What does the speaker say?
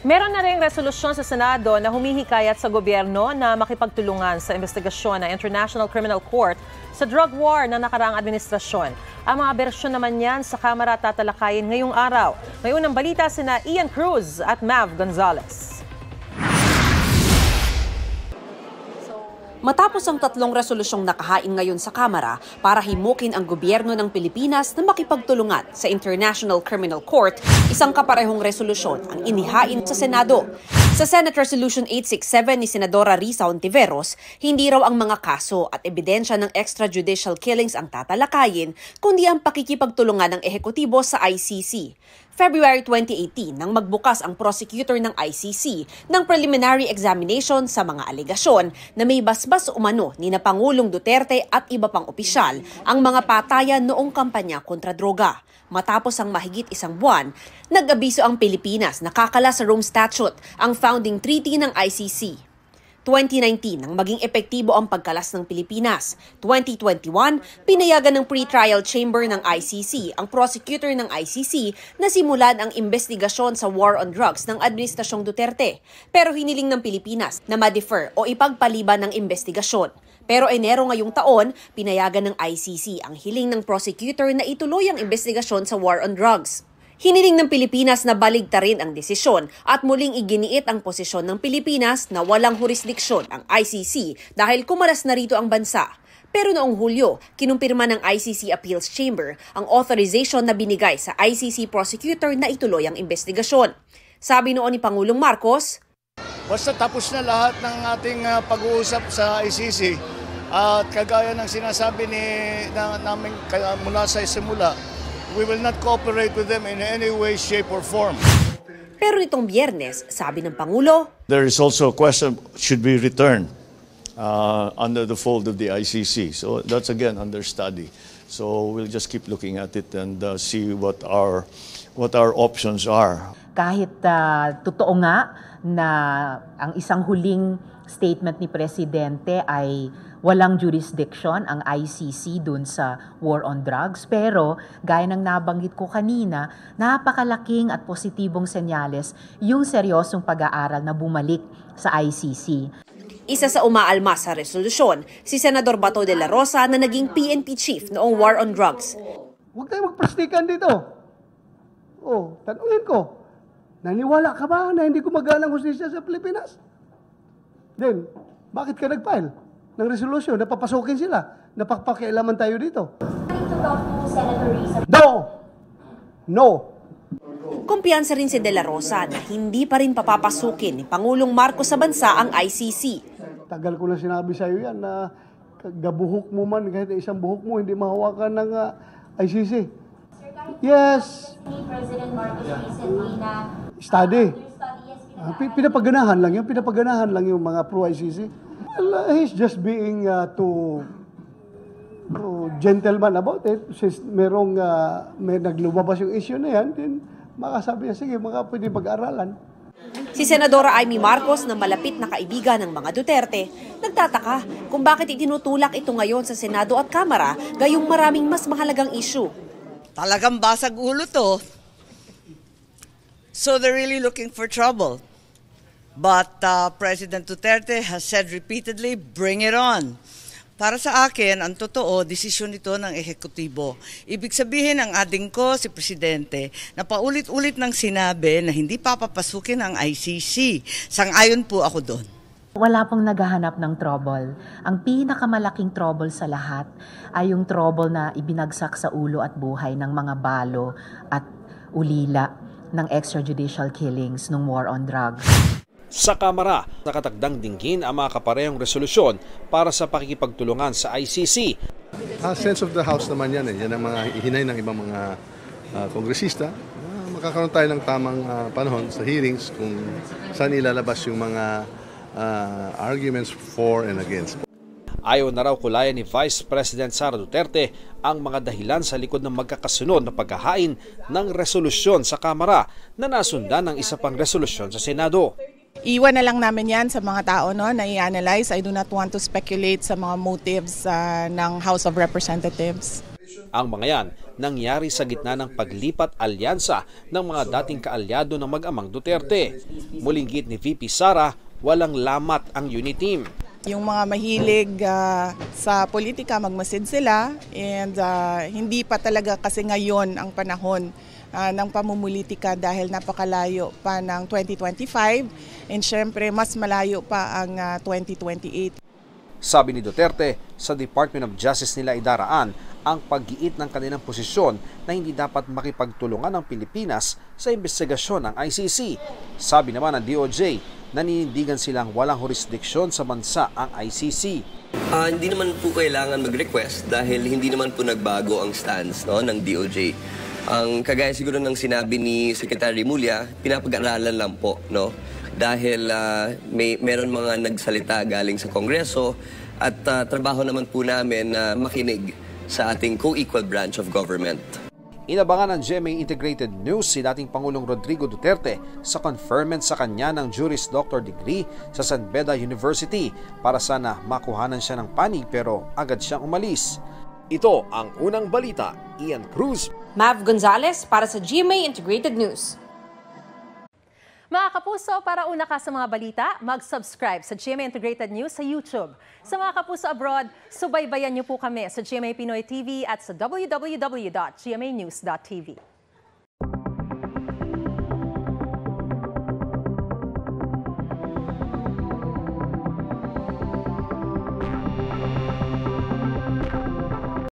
Meron na ring resolusyon sa Senado na humihikayat sa gobyerno na makipagtulungan sa investigasyon ng International Criminal Court sa drug war na nakaraang administrasyon. Ang mga bersyon naman yan sa Kamara tatalakayin ngayong araw. May unang balita sina Ian Cruz at Mav Gonzalez. Matapos ang tatlong resolusyong nakahain ngayon sa Kamara para himukin ang gobyerno ng Pilipinas na makipagtulungan sa International Criminal Court, isang kaparehong resolusyon ang inihain sa Senado. Sa Senate Resolution 867 ni Senadora Risa Hontiveros, hindi raw ang mga kaso at ebidensya ng extrajudicial killings ang tatalakayin, kundi ang pakikipagtulungan ng ehekutibo sa ICC. February 2018 nang magbukas ang prosecutor ng ICC ng preliminary examination sa mga alegasyon na may basbas umano ni na Pangulong Duterte at iba pang opisyal ang mga patayan noong kampanya kontra droga. Matapos ang mahigit isang buwan, nag-abiso ang Pilipinas na kakala sa Rome Statute, ang founding treaty ng ICC. 2019 nang maging epektibo ang pagkalas ng Pilipinas. 2021, pinayagan ng pre-trial chamber ng ICC ang prosecutor ng ICC na simulan ang investigasyon sa war on drugs ng Administrasyong Duterte. Pero hiniling ng Pilipinas na ma-defer o ipagpaliban ng investigasyon. Pero Enero ngayong taon, pinayagan ng ICC ang hiling ng prosecutor na ituloy ang investigasyon sa war on drugs. Hiniling ng Pilipinas na baligtarin ang desisyon at muling iginiit ang posisyon ng Pilipinas na walang jurisdiksyon ang ICC dahil kumalas na rito ang bansa. Pero noong Hulyo, kinumpirma ng ICC Appeals Chamber ang authorization na binigay sa ICC prosecutor na ituloy ang investigasyon. Sabi noon ni Pangulong Marcos, basta tapos na lahat ng ating pag-uusap sa ICC at kagaya ng sinasabi namin mula sa simula, we will not cooperate with them in any way, shape, or form. Pero nitong Biyernes, sabi ng Pangulo, there is also a question, should be returned under the fold of the ICC. So that's again under study. So we'll just keep looking at it and see what our options are. Kahit totoo nga na ang isang huling statement ni Presidente ay walang jurisdiction ang ICC dun sa war on drugs. Pero gaya ng nabanggit ko kanina, napakalaking at positibong senyales yung seryosong pag-aaral na bumalik sa ICC. Isa sa umaalma sa resolusyon, si Senador Bato de la Rosa na naging PNP chief noong war on drugs. Huwag tayo magplastikan dito. Tanungin ko, naniwala ka ba na hindi gumagana ang hustisya sa Pilipinas? Then, bakit ka nag-file ng resolusyon na papasukin sila, na papakialaman tayo dito? No! Kumpiyansa rin si De La Rosa na hindi pa rin papapasukin ni Pangulong Marcos sa bansa ang ICC. Tagal ko na sinabi sa iyo yan na gabuhok mo man, kahit isang buhok mo, hindi mahawakan ng ICC. Yes! President Marcos recently na study. Pinapaganahan lang yung mga pro-ICC. Well, he's just being too gentleman about it. Since may naglumabas yung issue na yan, then makasabi niya, sige, pwede pag-aralan. Si Senadora Amy Marcos na malapit na kaibigan ng mga Duterte, nagtataka kung bakit itinutulak ito ngayon sa Senado at Kamara gayong maraming mas mahalagang issue. Talagang basag ulo to. So they're really looking for trouble. But President Duterte has said repeatedly, bring it on. Para sa akin, ang totoo, desisyon nito ng ehekutibo. Ibig sabihin, ang ading ko, si Presidente, na paulit-ulit nang sinabi na hindi papapasukin ang ICC. Sang-ayon po ako doon. Wala pong naghahanap ng trouble. Ang pinakamalaking trouble sa lahat ay yung trouble na ibinagsak sa ulo at buhay ng mga balo at ulila ng extrajudicial killings ng war on drugs. Sa Kamara, nakatagdang dinggin ang mga kaparehong resolusyon para sa pakikipagtulungan sa ICC. Sense of the House naman yan. Yan ang mga ihinay ng ibang mga kongresista. Makakaroon tayo ng tamang panahon sa hearings kung saan ilalabas yung mga arguments for and against. Ayaw na raw kulayan ni Vice President Sara Duterte ang mga dahilan sa likod ng magkakasunod na paghahain ng resolusyon sa Kamara na nasundan ng isa pang resolusyon sa Senado. Iwan na lang namin yan sa mga tao na i-analyze. I do not want to speculate sa mga motives ng House of Representatives. Ang mga yan nangyari sa gitna ng paglipat alyansa ng mga dating kaalyado ng mag-amang Duterte. Muling git ni VP Sara, walang lamat ang unit team. Yung mga mahilig sa politika, magmasid sila, and hindi pa talaga kasi ngayon ang panahon ng pamumulitika dahil napakalayo pa ng 2025 and syempre mas malayo pa ang 2028. Sabi ni Duterte, sa Department of Justice nila idaraan ang pag-giit ng kanilang posisyon na hindi dapat makipagtulungan ng Pilipinas sa investigasyon ng ICC. Sabi naman ng DOJ, naninindigan silang walang jurisdiksyon sa bansa ang ICC. Hindi naman po kailangan mag-request dahil hindi naman po nagbago ang stance ng DOJ. Ang kagaya siguro ng sinabi ni Secretary Mulya, pinapag-aralan lang po, dahil meron mga nagsalita galing sa Kongreso at trabaho naman po namin na makinig sa ating co-equal branch of government. Inabangan ng GMA Integrated News si dating Pangulong Rodrigo Duterte sa conferment sa kanya ng Juris Doctor degree sa San Beda University para sana makuhanan siya ng panig pero agad siyang umalis. Ito ang unang balita. Ian Cruz, Mav Gonzalez para sa GMA Integrated News. Mga kapuso, para una ka sa mga balita, mag-subscribe sa GMA Integrated News sa YouTube. Sa mga kapuso abroad, subaybayan niyo po kami sa GMA Pinoy TV at sa www.gmanews.tv.